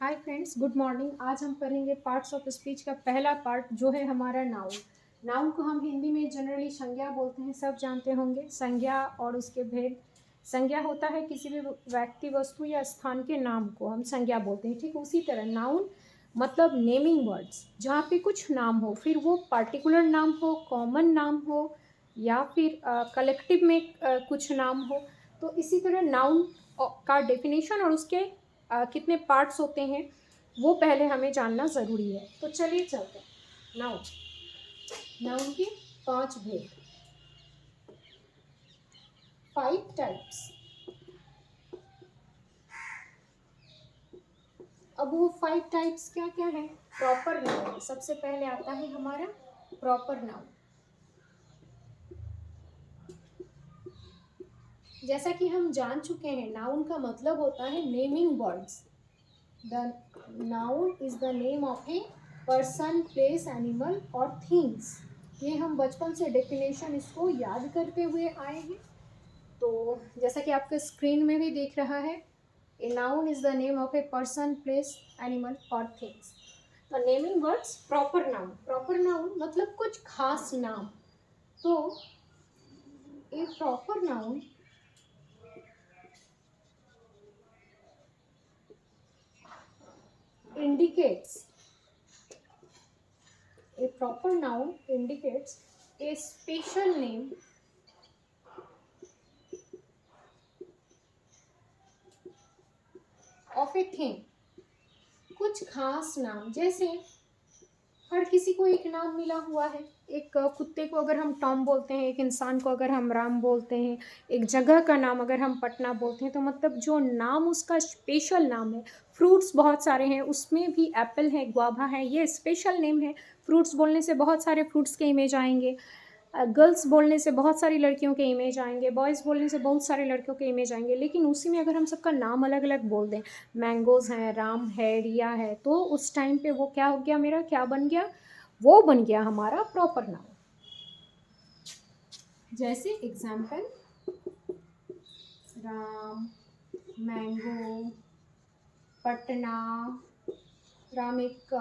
Hi friends, good morning. आज हम पढ़ेंगे पार्ट्स ऑफ स्पीच का पहला पार्ट जो है हमारा नाउन। नाउन को हम हिंदी में जनरली संज्ञा बोलते हैं, सब जानते होंगे। संज्ञा और उसके भेद। संज्ञा होता है किसी भी व्यक्ति, वस्तु या स्थान के नाम को हम संज्ञा बोलते हैं। ठीक उसी तरह नाउन मतलब नेमिंग वर्ड्स, जहाँ पे कुछ नाम हो, फिर वो पार्टिकुलर नाम हो, कॉमन नाम हो या फिर कलेक्टिव में कुछ नाम हो। तो इसी तरह नाउन का डेफिनेशन और उसके कितने पार्ट्स होते हैं वो पहले हमें जानना ज़रूरी है। तो चलिए चलते हैं। नाउन नाउन के 5 भेद, 5 टाइप्स। अब वो 5 टाइप्स क्या क्या है? प्रॉपर नाउन सबसे पहले आता है हमारा प्रॉपर नाउन। जैसा कि हम जान चुके हैं, नाउन का मतलब होता है naming words. The noun is the name of a person, place, animal और थिंग्स। ये हम बचपन से डेफिनेशन इसको याद करते हुए आए हैं। तो जैसा कि आपके स्क्रीन में भी देख रहा है, a noun is the name of a person, place, animal और थिंग्स। तो naming words proper noun. Proper noun मतलब कुछ खास नाम। तो a proper noun indicates a proper noun indicates a special name of a thing। कुछ खास नाम, जैसे हर किसी को एक नाम मिला हुआ है। एक कुत्ते को अगर हम टॉम बोलते हैं, एक इंसान को अगर हम राम बोलते हैं, एक जगह का नाम अगर हम पटना बोलते हैं, तो मतलब जो नाम उसका स्पेशल नाम है। फ्रूट्स बहुत सारे हैं, उसमें भी एप्पल है, गुआवा है, ये स्पेशल नेम है। फ्रूट्स बोलने से बहुत सारे फ्रूट्स के इमेज आएंगे। गर्ल्स बोलने से बहुत सारी लड़कियों के इमेज आएंगे, बॉयज़ बोलने से बहुत सारे लड़कियों के इमेज आएंगे। लेकिन उसी में अगर हम सबका नाम अलग अलग बोल दें, मैंगोज़ हैं, राम है, रिया है, तो उस टाइम पे वो क्या हो गया, मेरा क्या बन गया, वो बन गया हमारा प्रॉपर नाउन। जैसे एग्जाम्पल, राम, मैंगो, पटना। राम एक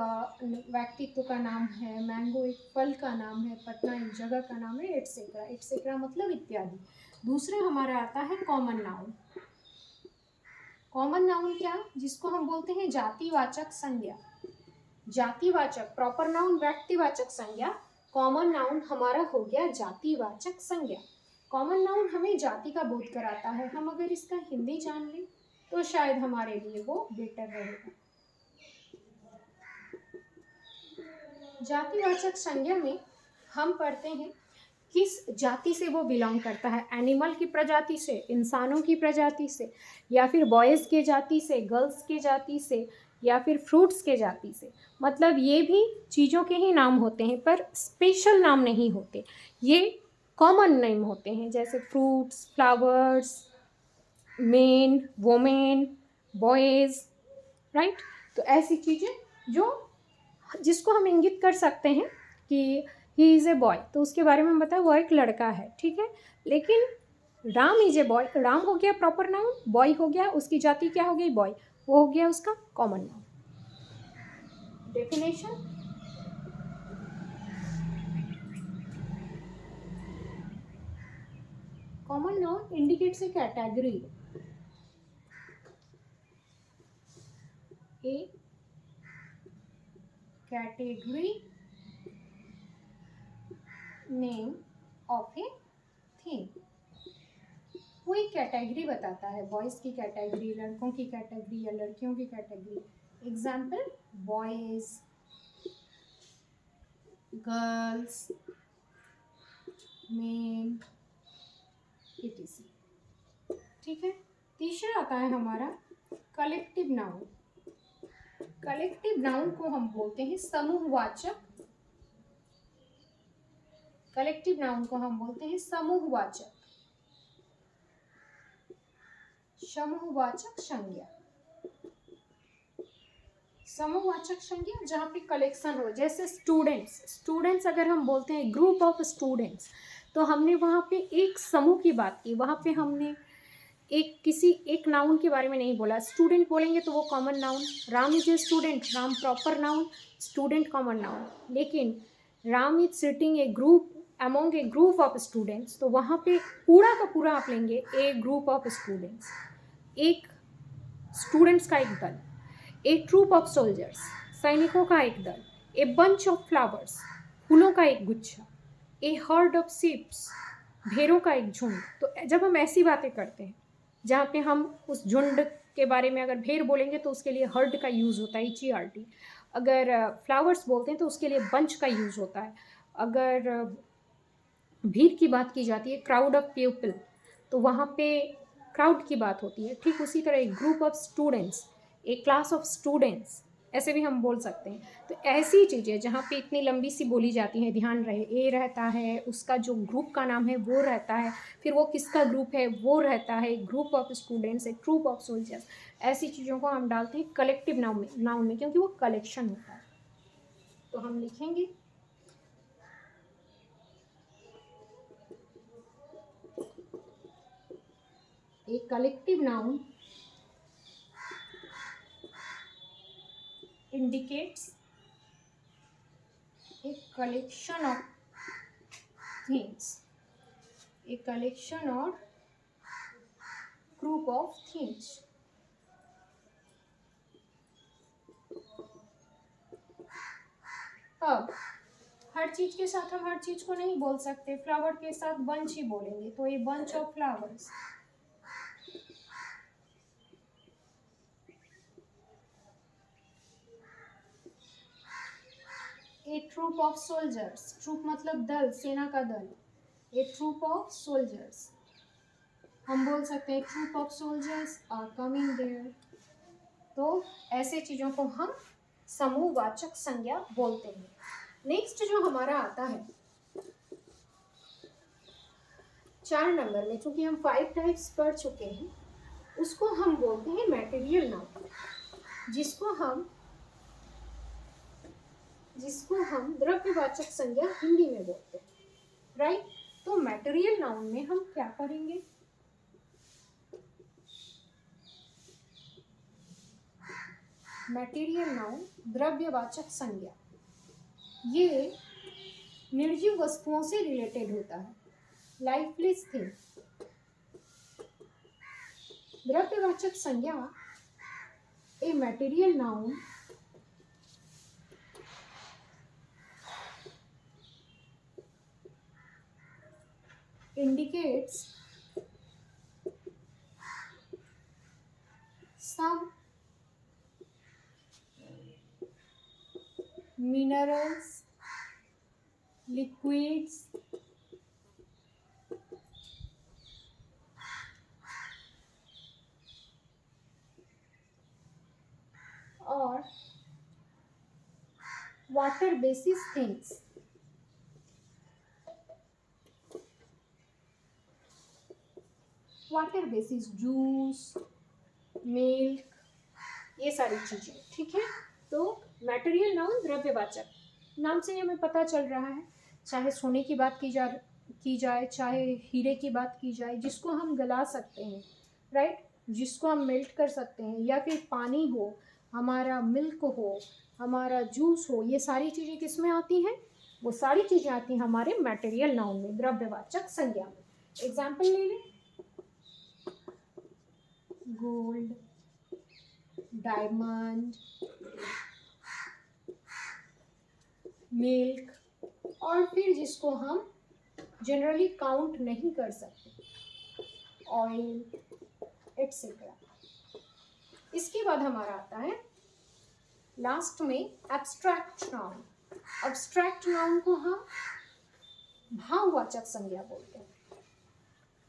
व्यक्तित्व का नाम है, मैंगो एक फल का नाम है, पटना एक जगह का नाम है, एटसेट्रा। एटसेट्रा मतलब इत्यादि। दूसरा हमारा आता है कॉमन नाउन। कॉमन नाउन क्या, जिसको हम बोलते हैं जातिवाचक संज्ञा। जातिवाचक, प्रॉपर नाउन व्यक्तिवाचक संज्ञा, कॉमन नाउन हमारा हो गया जातिवाचक संज्ञा। कॉमन नाउन हमें जाति का बोध कराता है। हम अगर इसका हिंदी जान लें तो शायद हमारे लिए वो बेटर रहेगा। जातिवाचक संज्ञा में हम पढ़ते हैं किस जाति से वो बिलोंग करता है। एनिमल की प्रजाति से, इंसानों की प्रजाति से, या फिर बॉयज़ के जाति से, गर्ल्स के जाति से, या फिर फ्रूट्स के जाति से। मतलब ये भी चीज़ों के ही नाम होते हैं, पर स्पेशल नाम नहीं होते, ये कॉमन नेम होते हैं। जैसे fruits, flowers, main, women, boys, right. तो ऐसी चीज़ें जो जिसको हम इंगित कर सकते हैं कि ही इज़ ए बॉय, तो उसके बारे में हम बताएं वो एक लड़का है, ठीक है। लेकिन Ram is a boy, Ram हो गया प्रॉपर नाउन, बॉय हो गया, उसकी जाति क्या हो गई, बॉय, वो हो गया उसका common noun. Definition, common noun indicates A category, A category name of a thing. वो एक कैटेगरी बताता है, बॉयज़ की कैटेगरी, लड़कों की कैटेगरी या लड़कियों की category. Example, boys, girls, main, etc। ठीक है। तीसरा आता है हमारा कलेक्टिव नाउन। कलेक्टिव नाउन को हम बोलते हैं समूहवाचक। कलेक्टिव नाउन को हम बोलते हैं समूहवाचक, समूहवाचक संज्ञा। समूहवाचक संज्ञा जहाँ पे कलेक्शन हो, जैसे स्टूडेंट्स। स्टूडेंट्स अगर हम बोलते हैं ग्रुप ऑफ स्टूडेंट्स, तो हमने वहाँ पे एक समूह की बात की। वहाँ पे हमने एक नाउन के बारे में नहीं बोला। स्टूडेंट बोलेंगे तो वो common noun, Ram is a student, Ram proper noun, student common noun. लेकिन Ram is sitting a group among a group of students, तो वहाँ पे पूरा का पूरा आप लेंगे ए ग्रुप ऑफ स्टूडेंट्स, एक स्टूडेंट्स का एक दल, ए ट्रूप ऑफ सोल्जर्स, सैनिकों का एक दल, ए बंच ऑफ फ्लावर्स, फूलों का एक गुच्छा, ए हर्ड ऑफ शीप्स, भेड़ों का एक झुंड। तो जब हम ऐसी बातें करते हैं जहाँ पे हम उस झुंड के बारे में, अगर भेड़ बोलेंगे तो उसके लिए हर्ड का यूज़ होता है, HERD। अगर फ्लावर्स बोलते हैं तो उसके लिए बंच का यूज़ होता है। अगर भीड़ की बात की जाती है, क्राउड ऑफ पीपल, तो वहाँ पे क्राउड की बात होती है। ठीक उसी तरह एक ग्रुप ऑफ स्टूडेंट्स, एक क्लास ऑफ स्टूडेंट्स, ऐसे भी हम बोल सकते हैं। तो ऐसी चीज़ें जहाँ पे इतनी लंबी सी बोली जाती हैं, ध्यान रहे ए रहता है, उसका जो ग्रुप का नाम है वो रहता है, फिर वो किसका ग्रुप है वो रहता है, ग्रुप ऑफ स्टूडेंट्स, एक ट्रूप ऑफ सोल्जर्स। ऐसी चीज़ों को हम डालते हैं कलेक्टिव नाउन में, क्योंकि वो कलेक्शन होता है। तो हम लिखेंगे एक collective noun indicates a collection of things, a collection or group of things। अब हर चीज के साथ हम हर चीज को नहीं बोल सकते, फ्लावर के साथ बंच ही बोलेंगे, तो ये bunch of flowers. A troop of soldiers, troop मतलब दल, सेना का दल, ए ट्रूप ऑफ सोल्जर्स। हम बोल सकते हैं troop of soldiers are coming there. तो ऐसे चीज़ों को हम समूहवाचक संज्ञा बोलते हैं। नेक्स्ट जो हमारा आता है 4 नंबर में, चूंकि हम 5 टाइप्स पढ़ चुके हैं, उसको हम बोलते हैं मटेरियल नाउन, जिसको हम द्रव्यवाचक संज्ञा हिंदी में बोलते हैं, राइट। तो मटेरियल नाउन में हम क्या करेंगे, मटेरियल नाउन द्रव्यवाचक संज्ञा, ये निर्जीव वस्तुओं से रिलेटेड होता है, लाइफलेस थिंग। द्रव्यवाचक संज्ञा a material noun indicates some minerals, liquids, or water basis things। Water basis juice, milk, ये सारी चीज़ें, ठीक है। तो मटेरियल नाउन द्रव्यवाचक, नाम से हमें पता चल रहा है, चाहे सोने की बात की जाए, चाहे हीरे की बात की जाए, जिसको हम गला सकते हैं, राइट, जिसको हम मेल्ट कर सकते हैं, या फिर पानी हो, हमारा मिल्क हो, हमारा जूस हो, ये सारी चीज़ें किस में आती हैं, वो सारी चीज़ें आती हैं हमारे मटेरियल नाउन में, द्रव्यवाचक संज्ञा में। एग्जाम्पल ले लें, गोल्ड, डायमंड, मिल्क, और फिर जिसको हम जनरली काउंट नहीं कर सकते, ऑयल, एटसेट्रा। इसके बाद हमारा आता है लास्ट में एब्स्ट्रैक्ट नाउन। एब्स्ट्रैक्ट नाउन को हम भाववाचक संज्ञा बोलते हैं।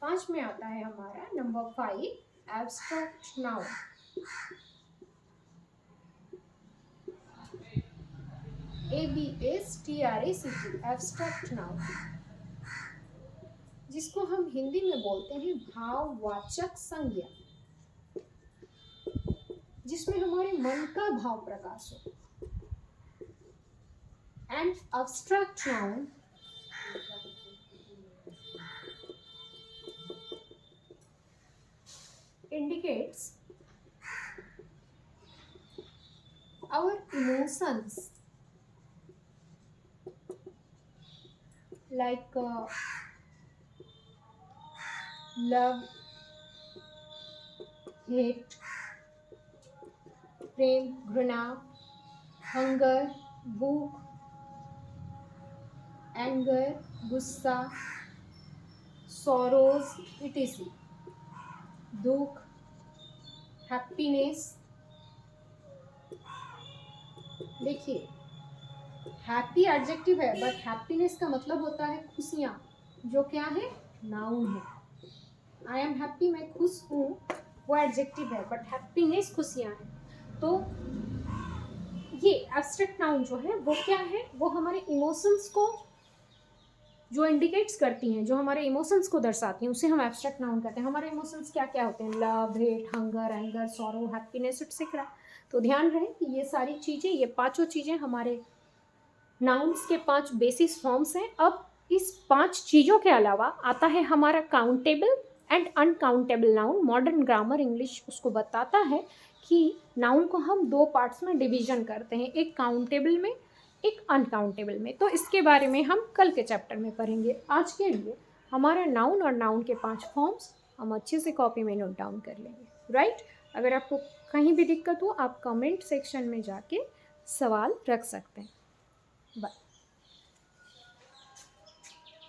5 में आता है हमारा number 5 abstract noun. ABSTRACT, abstract noun, जिसको हम हिंदी में बोलते हैं भाववाचक संज्ञा, जिसमें हमारे मन का भाव प्रकाश हो। And abstract noun indicates our emotions like love, hate, प्रेम, घृणा, हंगर, भूख, एंगर, गुस्सा, सॉरोज etc, दुख, हैप्पीनेस। देखिए हैप्पी एडजेक्टिव है बट हैप्पीनेस का मतलब होता है खुशियाँ, जो क्या है, नाउन है। आई एम हैप्पी, मैं खुश हूँ, वो एडजेक्टिव है बट हैप्पीनेस खुशियाँ है। तो ये एब्स्ट्रैक्ट नाउन जो है वो क्या है, वो हमारे इमोशंस को जो इंडिकेट्स करती हैं, जो हमारे इमोशंस को दर्शाती हैं, उसे हम एब्स्ट्रैक्ट नाउन कहते हैं। हमारे इमोशंस क्या क्या होते हैं, love, hate, hunger, anger, sorrow, happiness etcetera. तो ध्यान रहे कि ये सारी चीज़ें, ये पांचों चीज़ें हमारे नाउन्स के 5 बेसिस फॉर्म्स हैं। अब इस 5 चीज़ों के अलावा आता है हमारा countable and uncountable noun. Modern grammar English उसको बताता है कि नाउन को हम 2 पार्ट्स में डिवीजन करते हैं, एक काउंटेबल में, एक अनकाउंटेबल में। तो इसके बारे में हम कल के चैप्टर में पढ़ेंगे। आज के लिए हमारा नाउन और नाउन के 5 फॉर्म्स हम अच्छे से कॉपी में नोट डाउन कर लेंगे, राइट। अगर आपको कहीं भी दिक्कत हो आप कमेंट सेक्शन में जाके सवाल रख सकते हैं। बाय।